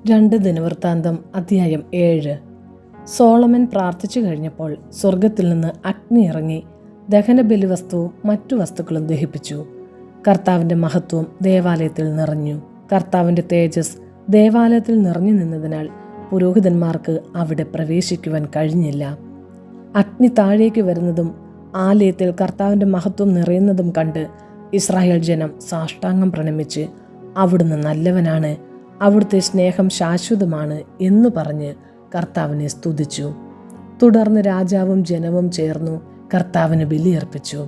2 ദിനവൃത്താന്തം അധ്യായം 7. സോളമൻ പ്രാർത്ഥിച്ചു കഴിഞ്ഞപ്പോൾ സ്വർഗത്തിൽ നിന്ന് അഗ്നി ഇറങ്ങി ദഹനബലി വസ്തുവും മറ്റു വസ്തുക്കളും ദഹിപ്പിച്ചു. കർത്താവിൻ്റെ മഹത്വം ദേവാലയത്തിൽ നിറഞ്ഞു. കർത്താവിൻ്റെ തേജസ് ദേവാലയത്തിൽ നിറഞ്ഞു നിന്നതിനാൽ പുരോഹിതന്മാർക്ക് അവിടെ പ്രവേശിക്കുവാൻ കഴിഞ്ഞില്ല. അഗ്നി താഴേക്ക് വരുന്നതും ആലയത്തിൽ കർത്താവിൻ്റെ മഹത്വം നിറയുന്നതും കണ്ട് ഇസ്രായേൽ ജനം സാഷ്ടാംഗം പ്രണമിച്ച് അവിടുന്ന് നല്ലവനാണ്, അവിടുത്തെ സ്നേഹം ശാശ്വതമാണ് എന്ന് പറഞ്ഞ് കർത്താവിനെ സ്തുതിച്ചു. തുടർന്ന് രാജാവും ജനവും ചേർന്നു കർത്താവിന് ബലിയർപ്പിച്ചു.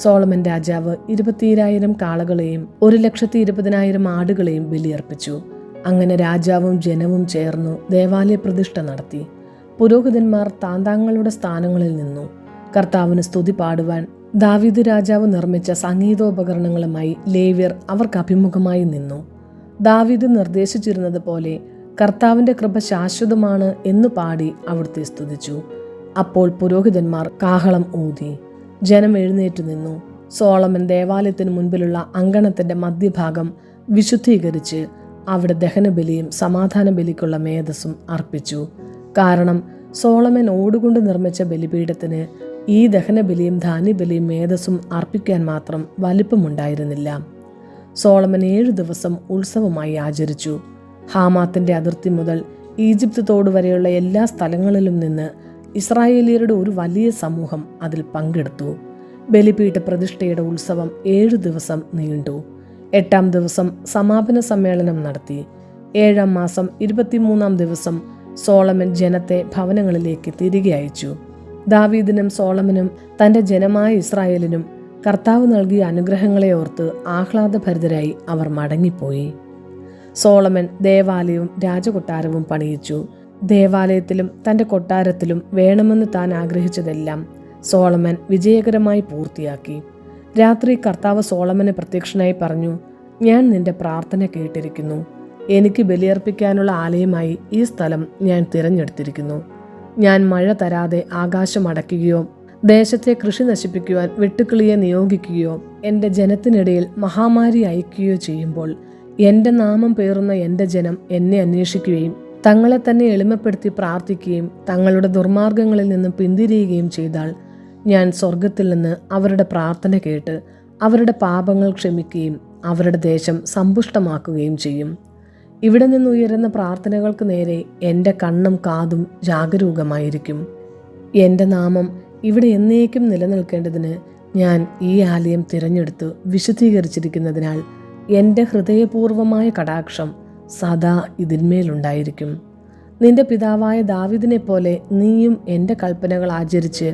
സോളമൻ രാജാവ് 22,000 കാളകളെയും 1,20,000 ആടുകളെയും ബലിയർപ്പിച്ചു. അങ്ങനെ രാജാവും ജനവും ചേർന്നു ദേവാലയ പ്രതിഷ്ഠ നടത്തി. പുരോഹിതന്മാർ താന്താങ്ങളുടെ സ്ഥാനങ്ങളിൽ നിന്നു. കർത്താവിന് സ്തുതി പാടുവാൻ ദാവീദ് രാജാവ് നിർമ്മിച്ച സംഗീതോപകരണങ്ങളുമായി ലേവ്യർ അവർക്ക് അഭിമുഖമായി നിന്നു. ദാവീദ് നിർദ്ദേശിച്ചിരുന്നത് പോലെ കർത്താവിൻ്റെ കൃപ ശാശ്വതമാണ് എന്ന് പാടി അവിടുത്തെ സ്തുതിച്ചു. അപ്പോൾ പുരോഹിതന്മാർ കാഹളം ഊതി. ജനം എഴുന്നേറ്റു നിന്നു. സോളമൻ ദേവാലയത്തിന് മുൻപിലുള്ള അങ്കണത്തിൻ്റെ മധ്യഭാഗം വിശുദ്ധീകരിച്ച് അവിടെ ദഹനബലിയും സമാധാന ബലിക്കുള്ള മേധസ്സും അർപ്പിച്ചു. കാരണം സോളമൻ ഓടുകൊണ്ട് നിർമ്മിച്ച ബലിപീഠത്തിന് ഈ ദഹനബലിയും ധാന്യബലിയും മേധസ്സും അർപ്പിക്കാൻ മാത്രം വലിപ്പമുണ്ടായിരുന്നില്ല. സോളമൻ 7 ദിവസം ഉത്സവമായി ആചരിച്ചു. ഹാമാത്തിൻ്റെ അതിർത്തി മുതൽ ഈജിപ്ത് തോട് വരെയുള്ള എല്ലാ സ്ഥലങ്ങളിലും നിന്ന് ഇസ്രായേലിയരുടെ ഒരു വലിയ സമൂഹം അതിൽ പങ്കെടുത്തു. ബലിപീഠ പ്രതിഷ്ഠയുടെ ഉത്സവം 7 ദിവസം നീണ്ടു. 8-ാം ദിവസം സമാപന സമ്മേളനം നടത്തി. 7-ാം മാസം 23-ാം ദിവസം സോളമൻ ജനത്തെ ഭവനങ്ങളിലേക്ക് തിരികെ അയച്ചു. ദാവീദിനും സോളമനും തൻ്റെ ജനമായ ഇസ്രായേലിനും കർത്താവ് നൽകിയ അനുഗ്രഹങ്ങളെ ഓർത്ത് ആഹ്ലാദഭരിതരായി അവർ മടങ്ങിപ്പോയി. സോളമൻ ദേവാലയവും രാജകൊട്ടാരവും പണിയിച്ചു. ദേവാലയത്തിലും തൻ്റെ കൊട്ടാരത്തിലും വേണമെന്ന് താൻ ആഗ്രഹിച്ചതെല്ലാം സോളമൻ വിജയകരമായി പൂർത്തിയാക്കി. രാത്രി കർത്താവ് സോളമന് പ്രത്യക്ഷനായി പറഞ്ഞു, ഞാൻ നിന്റെ പ്രാർത്ഥന കേട്ടിരിക്കുന്നു. എനിക്ക് ബലിയർപ്പിക്കാനുള്ള ആലയമായി ഈ സ്ഥലം ഞാൻ തിരഞ്ഞെടുത്തിരിക്കുന്നു. ഞാൻ മഴ തരാതെ ആകാശം അടയ്ക്കുകയോ ദേശത്തെ കൃഷി നശിപ്പിക്കുവാൻ വെട്ടുക്കിളിയെ നിയോഗിക്കുകയോ എൻ്റെ ജനത്തിനിടയിൽ മഹാമാരി അയക്കുകയോ ചെയ്യുമ്പോൾ എൻ്റെ നാമം പേറുന്ന എൻ്റെ ജനം എന്നെ അന്വേഷിക്കുകയും തങ്ങളെ തന്നെ എളിമപ്പെടുത്തി പ്രാർത്ഥിക്കുകയും തങ്ങളുടെ ദുർമാർഗങ്ങളിൽ നിന്നും പിന്തിരിയുകയും ചെയ്താൽ ഞാൻ സ്വർഗത്തിൽ നിന്ന് അവരുടെ പ്രാർത്ഥന കേട്ട് അവരുടെ പാപങ്ങൾ ക്ഷമിക്കുകയും അവരുടെ ദേശം സമ്പുഷ്ടമാക്കുകയും ചെയ്യും. ഇവിടെ നിന്ന് ഉയരുന്ന പ്രാർത്ഥനകൾക്ക് നേരെ എൻ്റെ കണ്ണും കാതും ജാഗരൂകമായിരിക്കും. എൻ്റെ നാമം ഇവിടെ എന്നേക്കും നിലനിൽക്കേണ്ടതിന് ഞാൻ ഈ ആലയം തിരഞ്ഞെടുത്ത് വിശുദ്ധീകരിച്ചിരിക്കുന്നതിനാൽ എൻ്റെ ഹൃദയപൂർവമായ കടാക്ഷം സദാ ഇതിന്മേലുണ്ടായിരിക്കും. നിന്റെ പിതാവായ ദാവീദിനെ പോലെ നീയും എൻ്റെ കൽപ്പനകൾ ആചരിച്ച്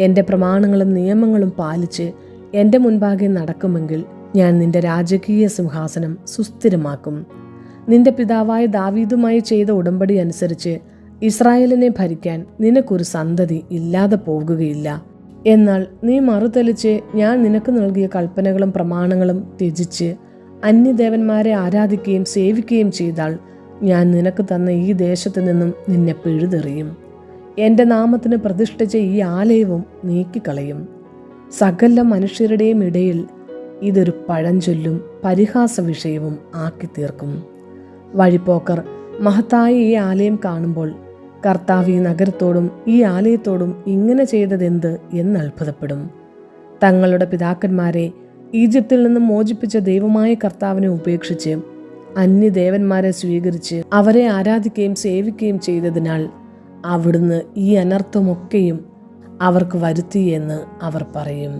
എൻ്റെ പ്രമാണങ്ങളും നിയമങ്ങളും പാലിച്ച് എൻ്റെ മുൻപാകെ നടക്കുമെങ്കിൽ ഞാൻ നിന്റെ രാജകീയ സിംഹാസനം സുസ്ഥിരമാക്കും. നിന്റെ പിതാവായ ദാവീദുമായി ചെയ്ത ഉടമ്പടി അനുസരിച്ച് ഇസ്രായേലിനെ ഭരിക്കാൻ നിനക്കൊരു സന്തതി ഇല്ലാതെ പോകുകയില്ല. എന്നാൽ നീ മറുതലിച്ച് ഞാൻ നിനക്ക് നൽകിയ കൽപ്പനകളും പ്രമാണങ്ങളും ത്യജിച്ച് അന്യദേവന്മാരെ ആരാധിക്കുകയും സേവിക്കുകയും ചെയ്താൽ ഞാൻ നിനക്ക് തന്ന ഈ ദേശത്തു നിന്നും നിന്നെ പിഴുതെറിയും. എൻ്റെ നാമത്തിന് പ്രതിഷ്ഠിച്ച ഈ ആലയവും നീക്കിക്കളയും. സകല മനുഷ്യരുടെയും ഇടയിൽ ഇതൊരു പഴഞ്ചൊല്ലും പരിഹാസ വിഷയവും ആക്കി തീർക്കും. വഴിപോക്കർ മഹത്തായ ഈ ആലയം കാണുമ്പോൾ കർത്താവ് ഈ നഗരത്തോടും ഈ ആലയത്തോടും ഇങ്ങനെ ചെയ്തതെന്ത് എന്ന് അത്ഭുതപ്പെടും. തങ്ങളുടെ പിതാക്കന്മാരെ ഈജിപ്തിൽ നിന്നും മോചിപ്പിച്ച ദൈവമായ കർത്താവിനെ ഉപേക്ഷിച്ച് അന്യദേവന്മാരെ സ്വീകരിച്ച് അവരെ ആരാധിക്കുകയും സേവിക്കുകയും ചെയ്തതിനാൽ അവിടുന്ന് ഈ അനർത്ഥമൊക്കെയും അവർക്ക് വരുത്തി എന്ന് അവർ പറയും.